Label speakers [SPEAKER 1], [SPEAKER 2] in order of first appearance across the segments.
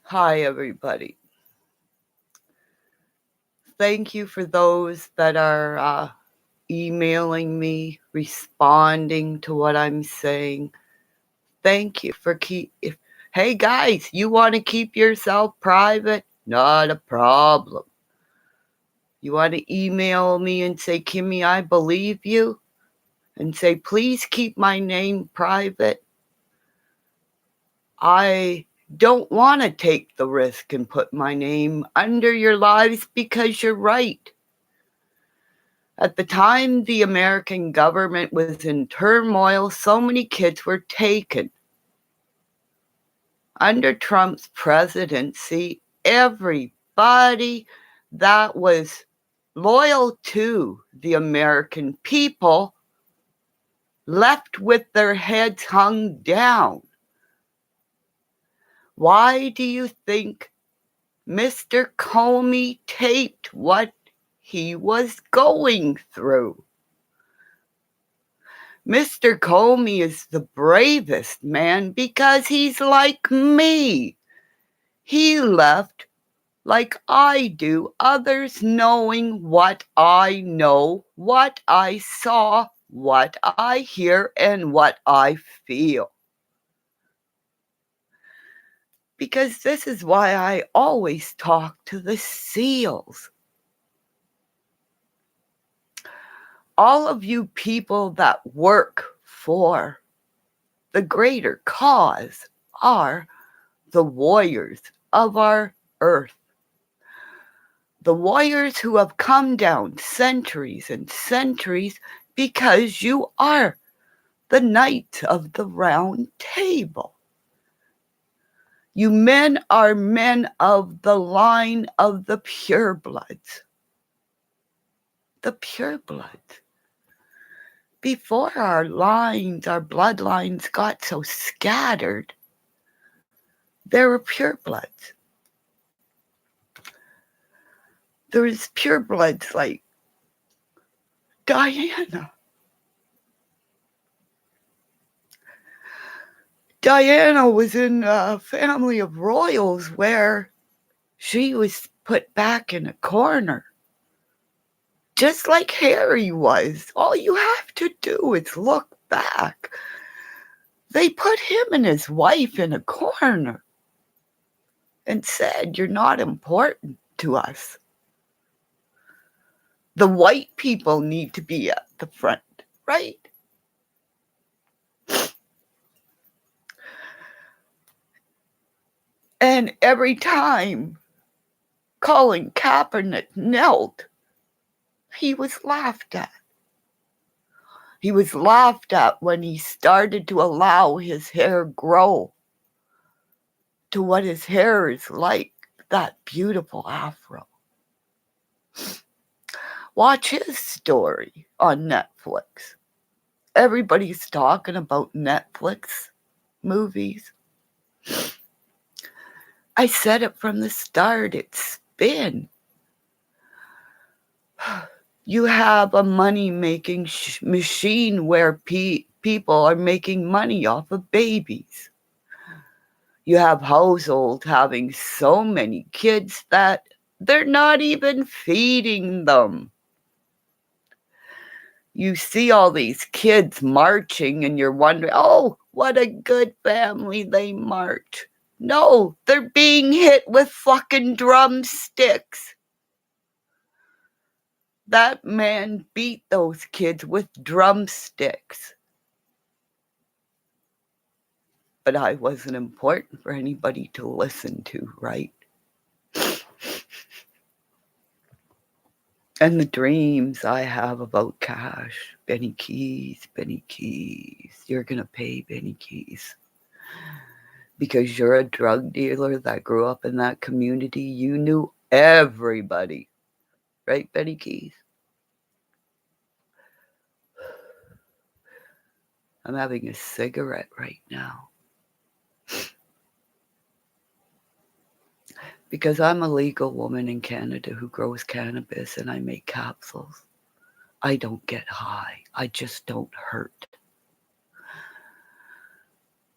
[SPEAKER 1] Hi, everybody. Thank you for those that are emailing me, responding to what I'm saying. Thank you for Hey guys, you want to keep yourself private? Not a problem. You want to email me and say, Kimmy, I believe you? And say, please keep my name private. I don't want to take the risk and put my name under your lives because you're right. At the time the American government was in turmoil, so many kids were taken. Under Trump's presidency, everybody that was loyal to the American people left with their heads hung down. Why do you think Mr. Comey taped what he was going through? Mr. Comey is the bravest man because he's like me. He left like I do, others knowing what I know, what I saw, what I hear, and what I feel. Because this is why I always talk to the SEALs. All of you people that work for the greater cause are the warriors of our earth. The warriors who have come down centuries and centuries because you are the knights of the round table. You men are men of the line of the purebloods. The purebloods. Before our bloodlines got so scattered, there were purebloods. There was purebloods like Diana. Diana was in a family of royals where she was put back in a corner. Just like Harry was. All you have to do is look back. They put him and his wife in a corner and said, you're not important to us. The white people need to be at the front, right? And every time Colin Kaepernick knelt, he was laughed at. He was laughed at when he started to allow his hair grow to what his hair is like, that beautiful afro. Watch his story on Netflix. Everybody's talking about Netflix movies. I said it from the start, it's spin. You have a money-making machine where people are making money off of babies. You have households having so many kids that they're not even feeding them. You see all these kids marching and you're wondering, oh, what a good family they march. No, they're being hit with fucking drumsticks. That man beat those kids with drumsticks. But I wasn't important for anybody to listen to, right? And the dreams I have about cash. Benny Keys. You're going to pay Benny Keys. Because you're a drug dealer that grew up in that community. You knew everybody. Right, Benny Keys? I'm having a cigarette right now. Because I'm a legal woman in Canada who grows cannabis and I make capsules. I don't get high. I just don't hurt.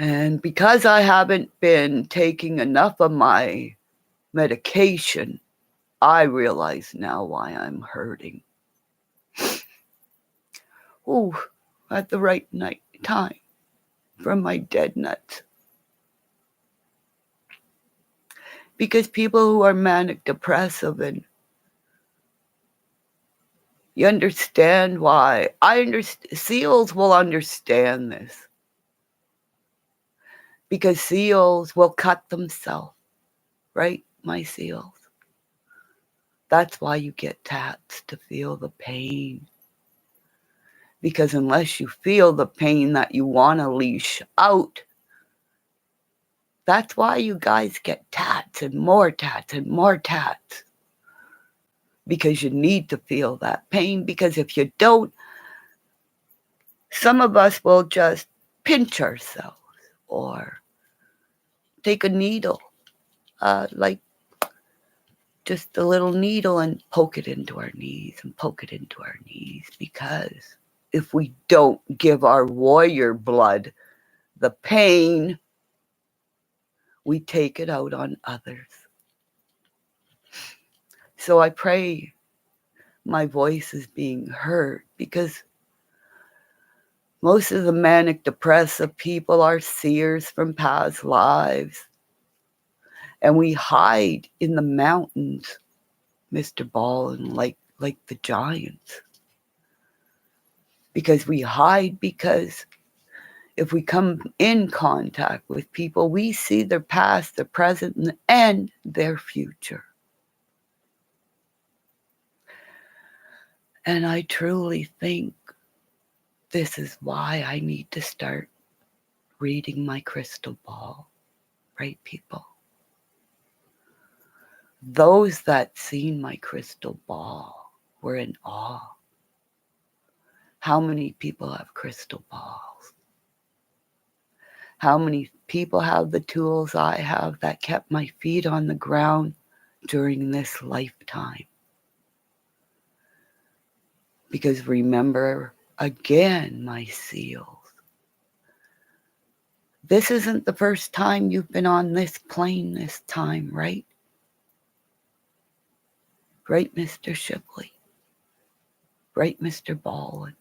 [SPEAKER 1] And because I haven't been taking enough of my medication, I realize now why I'm hurting. Ooh, at the right night time from my dead nuts. Because people who are manic depressive, and you understand why. Seals will understand this. Because seals will cut themselves, right? My seals. That's why you get tats, to feel the pain. Because unless you feel the pain that you want to leash out, that's why you guys get tats and more tats and more tats. Because you need to feel that pain. Because if you don't, some of us will just pinch ourselves or take a needle, like just a little needle, and poke it into our knees and poke it into our knees. Because if we don't give our warrior blood the pain, we take it out on others. So I pray my voice is being heard, because most of the manic depressive people are seers from past lives. And we hide in the mountains, Mr. Ballin, like the giants. Because we hide, because if we come in contact with people, we see their past, their present, and their future. And I truly think this is why I need to start reading my crystal ball, right, people? Those that seen my crystal ball were in awe. How many people have crystal balls? How many people have the tools I have that kept my feet on the ground during this lifetime? Because remember, again, my seals, this isn't the first time you've been on this plane this time, right? Right, Mr. Shipley? Right, Mr. Baldwin?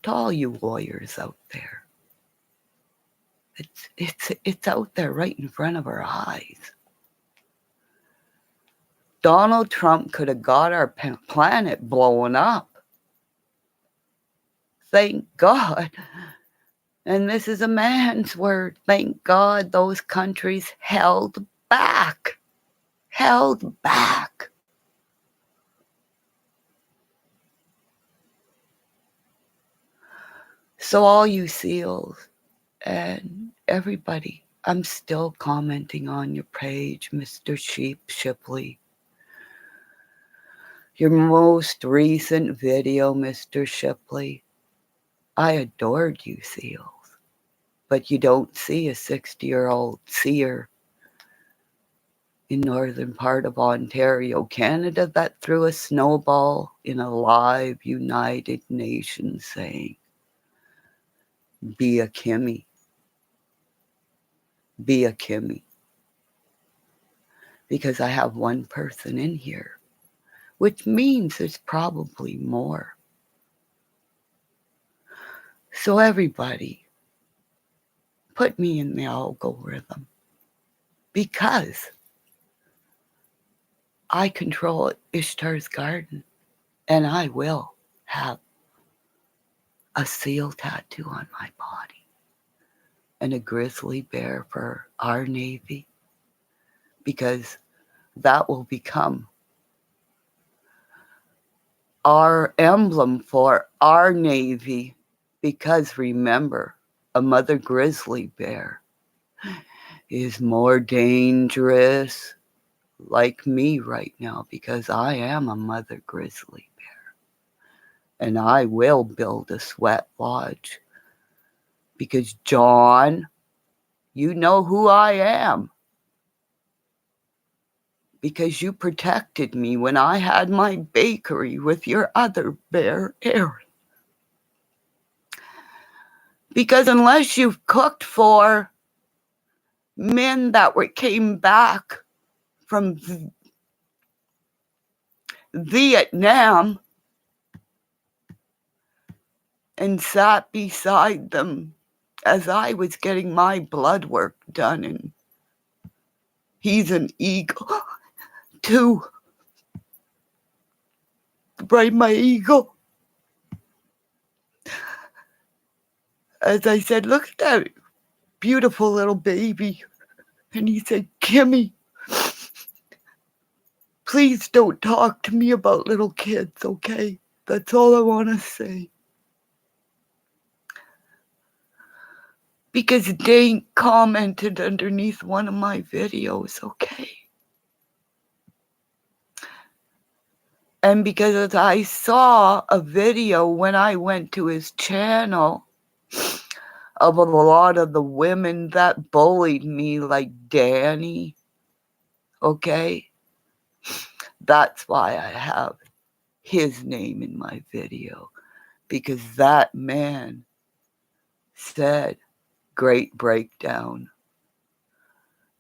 [SPEAKER 1] To all you warriors out there, it's out there right in front of our eyes. Donald Trump could have got our planet blown up. Thank God. And this is a man's word. Thank God those countries held back. Held back. So all you seals and everybody, I'm still commenting on your page, Mr. Shipley. Your most recent video, Mr. Shipley. I adored you, seals. But you don't see a 60-year-old seer in northern part of Ontario, Canada, that threw a snowball in a live United Nations saying, be a Kimmy. Be a Kimmy. Because I have one person in here, which means there's probably more. So everybody, put me in the algorithm, because I control Ishtar's garden, and I will have a seal tattoo on my body and a grizzly bear for our Navy, because that will become our emblem for our Navy. Because remember, a mother grizzly bear is more dangerous, like me right now, because I am a mother grizzly bear. And I will build a sweat lodge. Because John, you know who I am. Because you protected me when I had my bakery with your other bear, Aaron. Because unless you've cooked for men that came back from Vietnam and sat beside them as I was getting my blood work done, and he's an eagle too. Right, my eagle. As I said, look at that beautiful little baby. And he said, Kimmy, please don't talk to me about little kids, okay? That's all I want to say. Because Dane commented underneath one of my videos, okay? And because I saw a video when I went to his channel of a lot of the women that bullied me, like Danny, okay? That's why I have his name in my video, because that man said, great breakdown.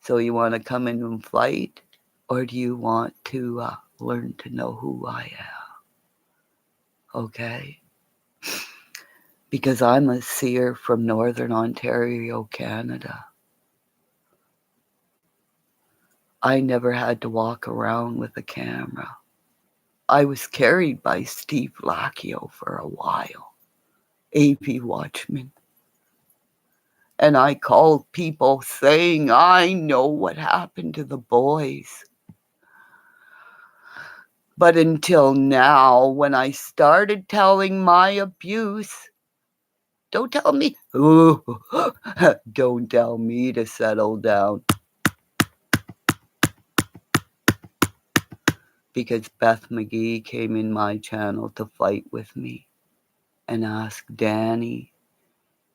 [SPEAKER 1] So you want to come in and fight, or do you want to learn to know who I am? Okay? Because I'm a seer from Northern Ontario, Canada. I never had to walk around with a camera. I was carried by Steve Lacchio for a while, AP Watchman. And I called people saying, I know what happened to the boys. But until now, when I started telling my abuse, don't tell me, don't tell me to settle down. Because Beth McGee came in my channel to fight with me and ask Danny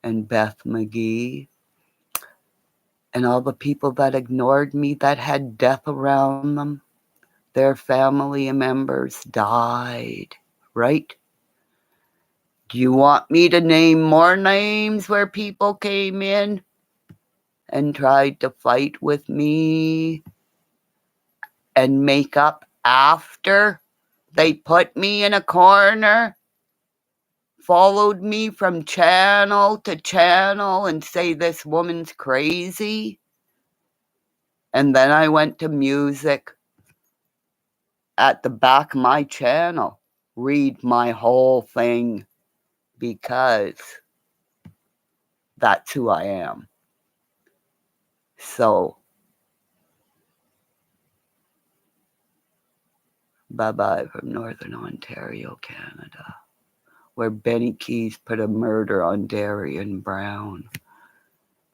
[SPEAKER 1] and Beth McGee and all the people that ignored me, that had death around them, their family members died, right? Do you want me to name more names where people came in and tried to fight with me and make up after they put me in a corner, followed me from channel to channel and say this woman's crazy? And then I went to music at the back of my channel, read my whole thing, because that's who I am. So, bye-bye from Northern Ontario, Canada, where Benny Keys put a murder on Darian Brown.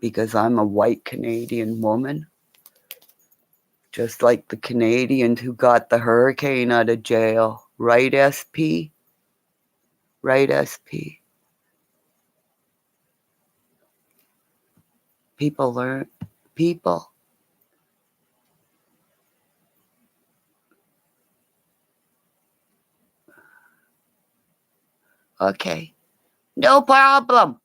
[SPEAKER 1] Because I'm a white Canadian woman, just like the Canadians who got the hurricane out of jail. Right, SP? Right, SP? People learn. People. Okay. No problem.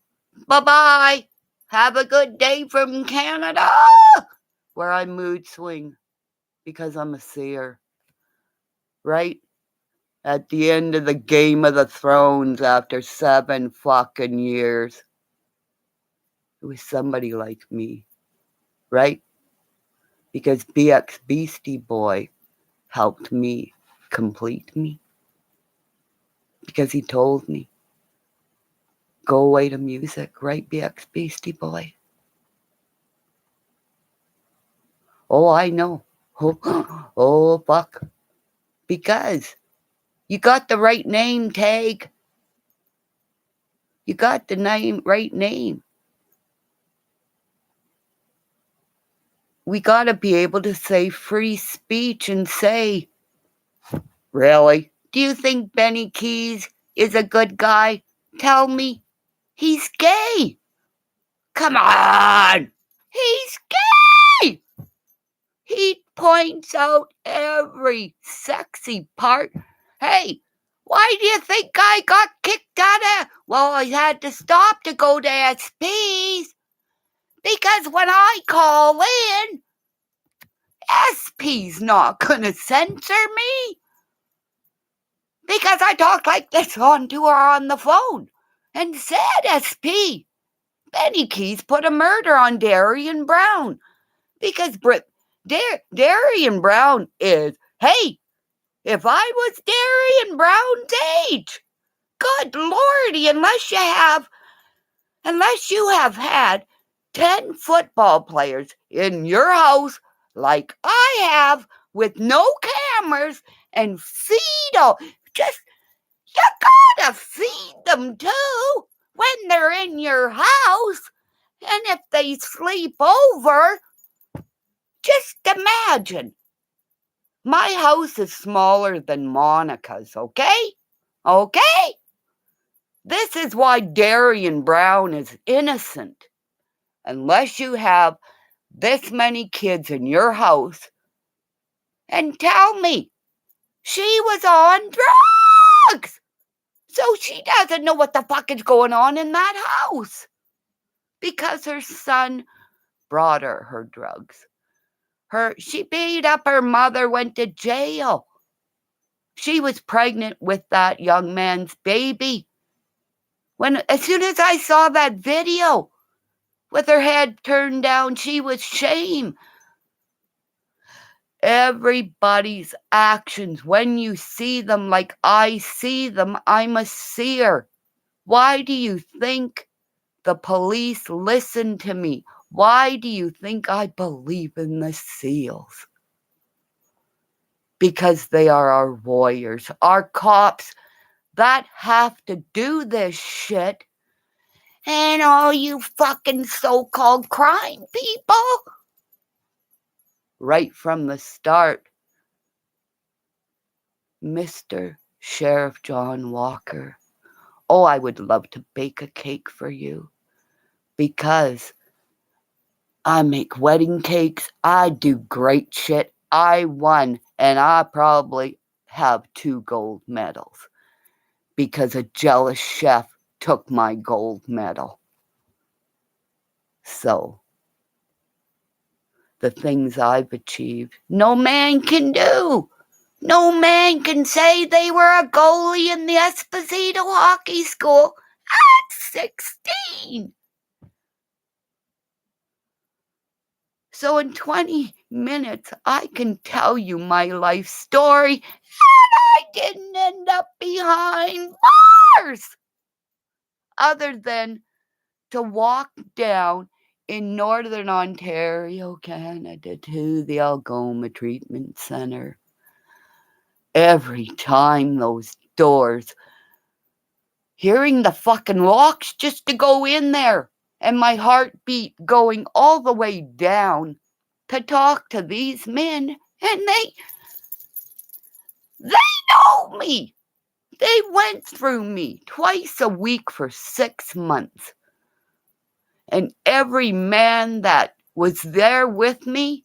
[SPEAKER 1] Bye-bye. Have a good day from Canada, where I mood swing because I'm a seer. Right? At the end of the Game of the Thrones, after 7 fucking years, it was somebody like me. Right? Because BX Beastie Boy helped me complete me. Because he told me, go away to music, right, BX Beastie Boy? Oh, I know. Oh, fuck. Because you got the right name tag. You got the right name. We got to be able to say free speech and say, really? Do you think Benny Keys is a good guy? Tell me. He's gay. Come on. He's gay. He points out every sexy part. Hey, Why do you think I got kicked out of? Well, I had to stop to go to SP's. Because when I call in, SP's not gonna censor me. Because I talked like this onto her on the phone and said, SP, Benny Keys put a murder on Darian Brown. Because Darian Brown is, hey, if I was Darian Brown's age, good lordy, unless you have had 10 football players in your house like I have with no cameras and feed all, just, you gotta feed them too when they're in your house. And if they sleep over, just imagine. My house is smaller than Monica's, okay? Okay? This is why Darian Brown is innocent. Unless you have this many kids in your house, and tell me she was on drugs. So she doesn't know what the fuck is going on in that house. Because her son brought her drugs. She beat up her mother, went to jail. She was pregnant with that young man's baby. As soon as I saw that video with her head turned down, she was shame. Everybody's actions, when you see them like I see them, I'm a seer. Why do you think the police listen to me? Why do you think I believe in the SEALs? Because they are our warriors, our cops that have to do this shit. And all you fucking so-called crime people, right from the start, Mr. Sheriff John Walker, oh, I would love to bake a cake for you because I make wedding cakes. I do great shit. I won, and I probably have 2 gold medals because a jealous chef took my gold medal. So, the things I've achieved, no man can do. No man can say they were a goalie in the Esposito Hockey School at 16. So in 20 minutes, I can tell you my life story, and I didn't end up behind bars. Other than to walk down in Northern Ontario, Canada, to the Algoma Treatment Center. Every time those doors, hearing the fucking locks just to go in there, and my heartbeat going all the way down to talk to these men, and they know me. They went through me twice a week for 6 months. And every man that was there with me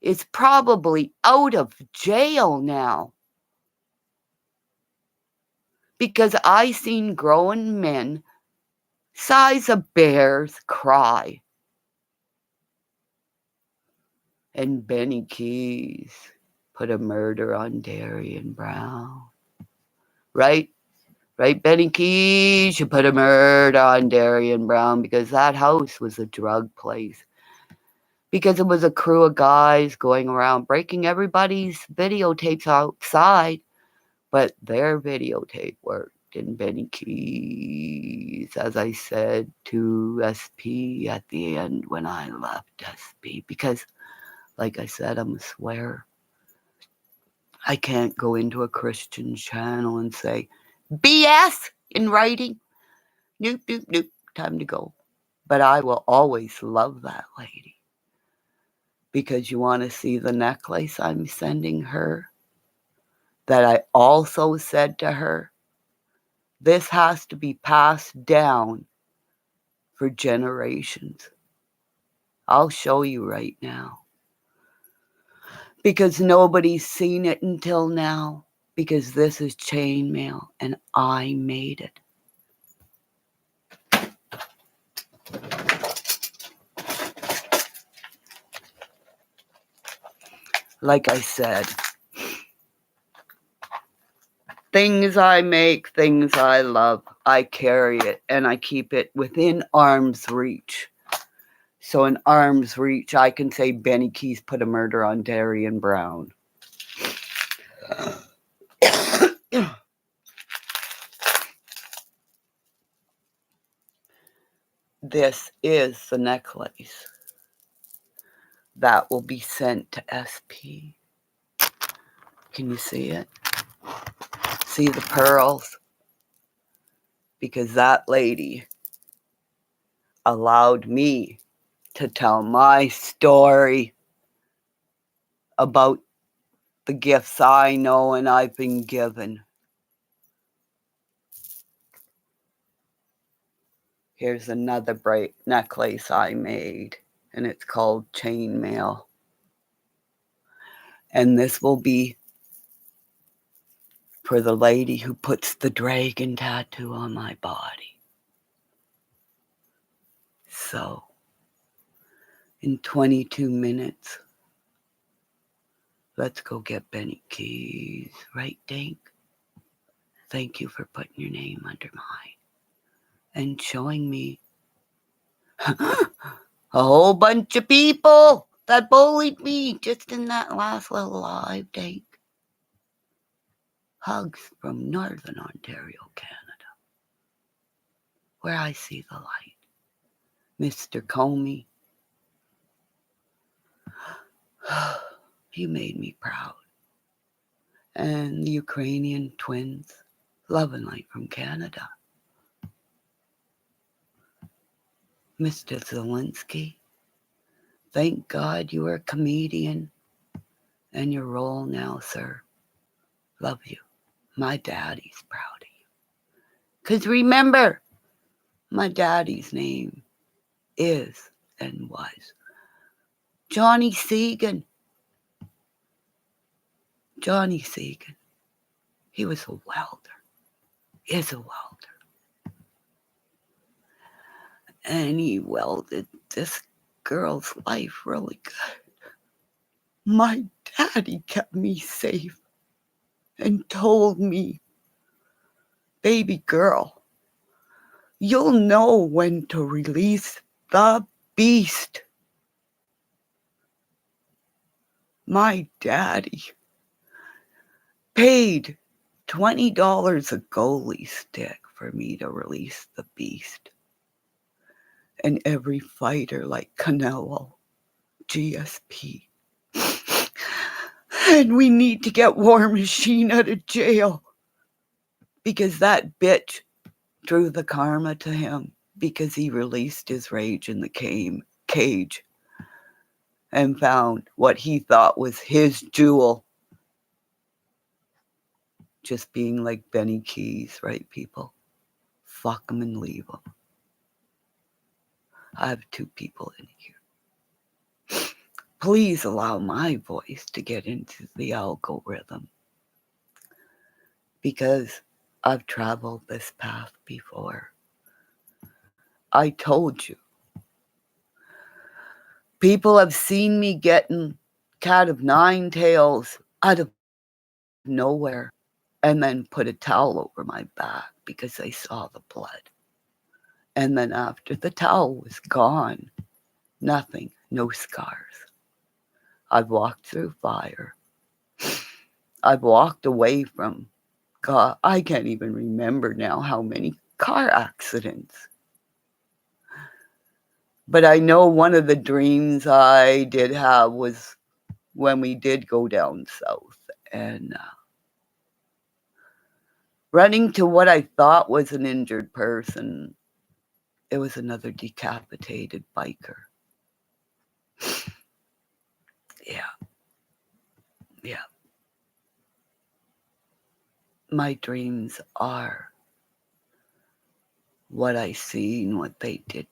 [SPEAKER 1] is probably out of jail now. Because I seen grown men size of bears cry. And Benny Keys put a murder on Darian Brown. Right? Right, Benny Keys, you put a murder on Darian Brown because that house was a drug place. Because it was a crew of guys going around breaking everybody's videotapes outside. But their videotape worked. And Benny Keys, as I said to SP at the end when I left SP, because like I said, I'm a swearer. I can't go into a Christian channel and say, BS in writing. Nope, nope, nope, time to go. But I will always love that lady. Because you want to see the necklace I'm sending her? That I also said to her, this has to be passed down for generations. I'll show you right now. Because nobody's seen it until now. because this is chainmail and I made it. Like I said, things I make, things I love, I carry it and I keep it within arm's reach. So in arm's reach, I can say Benny Keys put a murder on Darian Brown. This is the necklace that will be sent to SP. Can you see it? See the pearls? Because that lady allowed me to tell my story about the gifts I know and I've been given. Here's another bright necklace I made, and it's called Chainmail. And this will be for the lady who puts the dragon tattoo on my body. So, in 22 minutes, let's go get Benny Keys. Right, Dink? Thank you for putting your name under mine and showing me a whole bunch of people that bullied me just in that last little live, Dink. Hugs from Northern Ontario, Canada, where I see the light. Mr. Comey, you made me proud. And the Ukrainian twins, love and light from Canada. Mr. Zelensky, thank God you are a comedian and your role now, sir. Love you. My daddy's proud of you. Because remember, my daddy's name is and was Johnny Segan. Johnny Segan. He was a welder. Is a welder. And he welded this girl's life really good. My daddy kept me safe and told me, baby girl, you'll know when to release the beast. My daddy paid $20 a goalie stick for me to release the beast. And every fighter like Canelo, GSP. And we need to get War Machine out of jail because that bitch drew the karma to him because he released his rage in the cage and found what he thought was his jewel. Just being like Benny Keys, right, people? Fuck them and leave them. I have 2 people in here. Please allow my voice to get into the algorithm because I've traveled this path before. I told you. People have seen me getting cat of 9 tails out of nowhere and then put a towel over my back because they saw the blood. And then after the towel was gone, nothing, no scars. I've walked through fire. I've walked away from, God, I can't even remember now how many car accidents. But I know one of the dreams I did have was when we did go down south and running to what I thought was an injured person. It was another decapitated biker. Yeah. My dreams are what I seen, what they did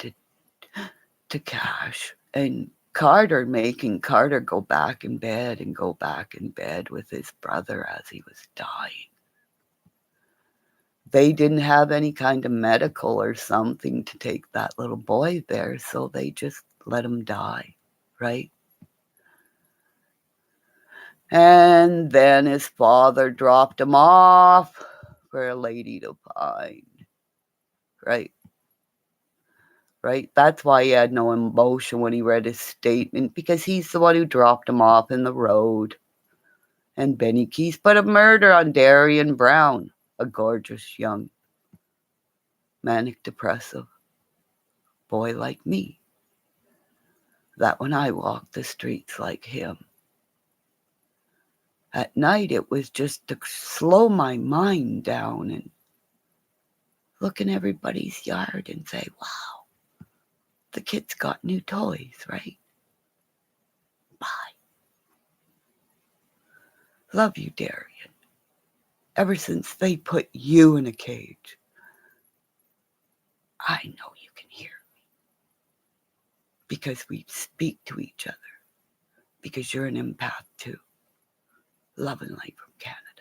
[SPEAKER 1] to Cash. And Carter, making Carter go back in bed and go back in bed with his brother as he was dying. They didn't have any kind of medical or something to take that little boy there, so they just let him die, right? And then his father dropped him off for a lady to find, right? Right? That's why he had no emotion when he read his statement, because he's the one who dropped him off in the road. And Benny Keys put a murder on Darian Brown, a gorgeous young manic depressive boy like me. That when I walked the streets like him, at night it was just to slow my mind down and look in everybody's yard and say, wow, the kids got new toys, right? Bye. Love you, Darian. Ever since they put you in a cage, I know you can hear me. Because we speak to each other. Because you're an empath too. Love and light from Canada.